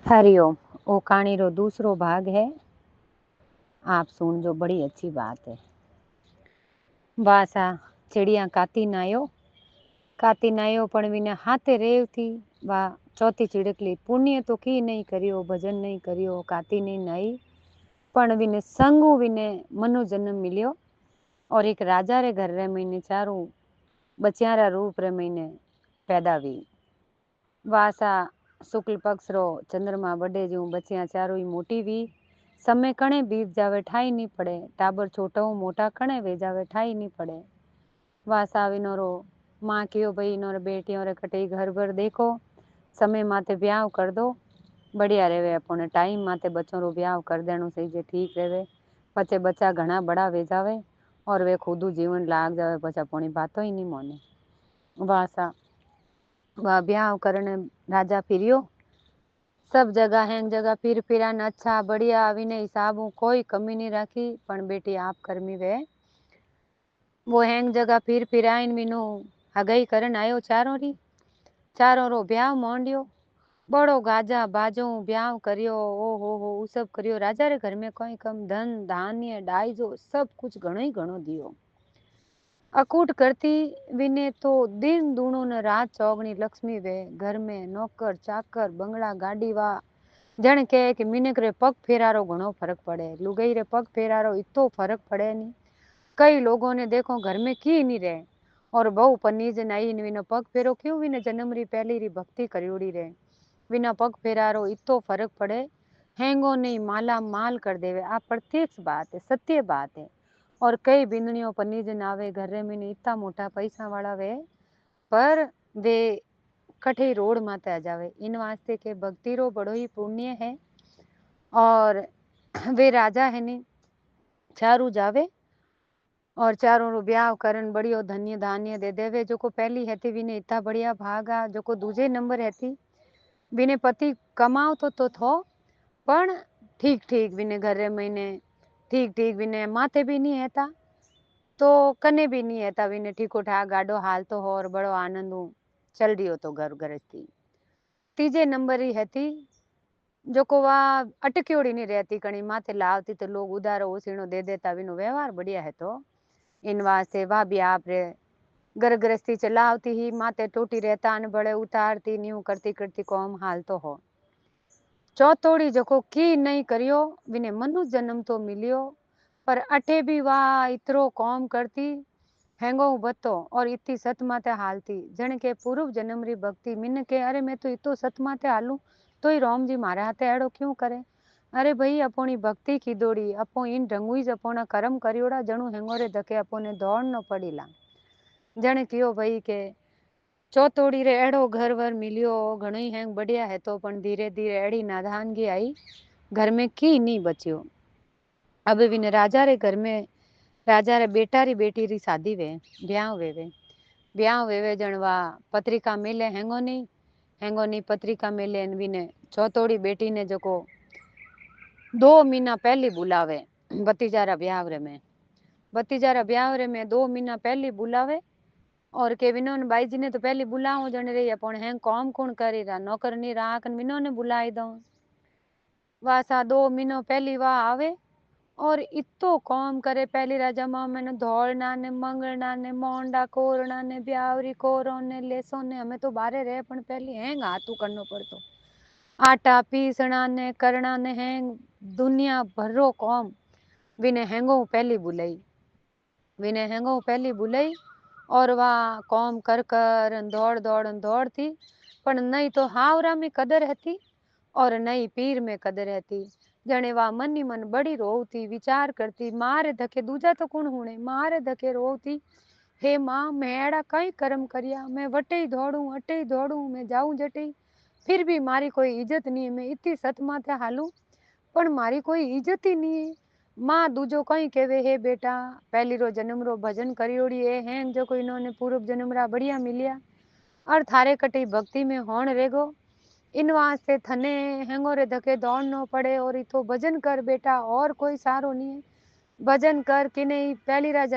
हरिओम। ओ कहानी रो दूसरो भाग है। आप सुन जो बड़ी अच्छी बात है। वासा चिड़िया काती नायो पण विने हाथे रेव थी। वा चौथी चिड़कली पुण्य तो की नहीं करियो, भजन नहीं करियो, काती नहीं नाई, पण विने संगू विने मनु जन्म मिलियो और एक राजा रे घर रे महीने चारों बचियारा रूप रे महीने पैदा हुई। वासा शुक्ल पक्ष रो चंद्रमा बड़े जू बचिया चारों ही मोटी भी समय कणे बीत जावे ठाई नहीं पड़े, टाबर छोटा मोटा कणे वे जावे ठाई नहीं पड़े। वासा विनोरो माँ कहो भाई इनोर बेटियों रे कटे घर भर देखो, समय माते ब्याह कर दो, बढ़िया रेवे, अपने टाइम माते बच्चों रो ब्याह कर देनो सही जे ठीक रेवे। पचे बच्चा घना बड़ा वे जावे और वे खुद जीवन लाग जावे, पछा अपनी बातों ही नहीं माने। वासा वह ब्याह करने राजा फिरियो, सब जगह हैंग जगह फिर फिरान अच्छा बढ़िया विने हिसाब कोई कमी नहीं राखी, पण बेटी आप कर्मी वे वो हैंग जगह फिर फिराइन मीनू हगई करन आयो चारों रो ब्याह मोंडियो, बड़ो गाजा बाजो ब्याह करियो। ओ हो उ सब करियो। राजा रे घर में कोई कम धन धान्य डाइजो सब कुछ घणो ही घणो दियो। अकूट करती विने तो दिन दूणो न रात चौगनी लक्ष्मी वे घर में नौकर चाकर बंगला गाड़ी वा जन के कि मिनक रे पग फेरारो घणो फर्क पड़े, लुगाई रे पग फेरारो इतो फर्क पड़े नहीं। कई लोगों ने देखो घर में की नहीं रहे और बहु पनीज नाई विनो पग फेरो क्यों विने जन्म री पहली री भक्ति करियोड़ी रहे, विना पग फेरारो इतो फर्क पड़े, हैंगो नहीं माला माल कर देवे। आप प्रत्यक्ष बात है, सत्य बात है। और कई बिंदनियों पनीज नावे घर में इतना मोटा पैसा वाला वे पर वे कठे रोड माते आ जावे, इन वास्ते के भक्ति रो बड़ो ही पुण्य है। और वे राजा है नी चारू जावे और चारों रो ब्याह करन बढ़ियो धन्य धान्य दे देवे। जो को पहली हैती विने इतना बढ़िया भागा, जो को दूजे नंबर हैती विने पति कमाओ तो थो पण ठीक ठीक विने घर महीने ठीक ठीक विने माथे भी नहीं हैता तो कने भी नहीं हैता, विने ठीको ठाक गाडो हाल तो हो और बड़ो आनंद चल रही हो तो घर गृहस्थी। तीजे नंबर ही हैती जो को वा अटक्योड़ी नहीं रहती, कणी माथे लावती तो लोग उधारो उसीनो दे देता, विनो व्यवहार बढ़िया है। तो इन वास्ते वा भी आप रे घर गृहस्थी चलावती ही माथे टूटी रहता न बड़े उतारती न्यू करती करती कोम हाल तो हो। चौथोड़ी जको की नहीं करियो विने मनुष्य जन्म तो मिलियो, पर अठे भी वाह इतरो कौम करती हैंगो बतो और इतनी सत माते हालती जन के पूर्व जन्म री भक्ति मिन के अरे मैं तो इतो सत माते हालू तो ही राम जी मारे हाथे एड़ो क्यों करे। अरे भाई अपनी भक्ति की दौड़ी अपो इन ढंगुई अपना कर्म करियोड़ा जणु हैंगो रे धके अपने दौड़ न पड़ीला। जन कियो भाई के चौथोड़ी रे एड़ो घर वर मिलियो घणो ही हैंग बढ़िया है तो पण धीरे धीरे एड़ी नादानगी आई घर में की नहीं बचियो। अब विने राजा रे घर में राजा रे बेटा री बेटी री शादी वे ब्याह वे जनवा पत्रिका मिले हैंगो नहीं पत्रिका मिले विने चौथोड़ी बेटी ने जो को 2 महीना पहले बुलावे भतीजारा ब्याह में 2 महीना पहले बुलावे और के विनोन बाई जी ने तो पहले बुलाओ जन रही अपन है कौम कौन करी रहा नौकर नहीं राख विनो ने बुलाई दो। वासा 2 महीनों पहली वाह आवे और इतो कौम करे पहली राजा माँ मैंने धोलना ने मंगना ने मोंडा कोरना ने ब्यावरी कोरो ने लेसो ने हमें तो बारे रहे पण पहली हैंग हाथू करनो पड़तो आटा पीसना ने करना ने हैंग दुनिया भरो कौम विने हैंगो पहली बुलाई और वह कौम कर कर दौड़ थी पण नहीं तो हावरा में कदर रहती और नहीं पीर में कदर रहती। जने वा मन ही मन बड़ी रोवती विचार करती मारे धके दूजा तो कौन हुणे मारे धके रोवती हे माँ मैं एड़ा कई कर्म करिया मैं वटे ही दौड़ू अटे ही दौड़ू मैं जाऊं जटे ही फिर भी मारी कोई इज्जत नहीं है मैं इतनी सत माथे हालू पण मारी कोई इज्जत ही नहीं है। माँ दूजो कई केवे हे बेटा पहली रो जन्म रो भजन करियोड़ी है जो कोई इन्होंने पूर्व जन्म रा बढ़िया मिलिया और थारे कटी भक्ति में होण रेगो इन वास्ते थने हैंगो रे धके दौड़नो पड़े और इतो भजन कर बेटा और कोई सारो नहीं है भजन कर कि नहीं पहली राजा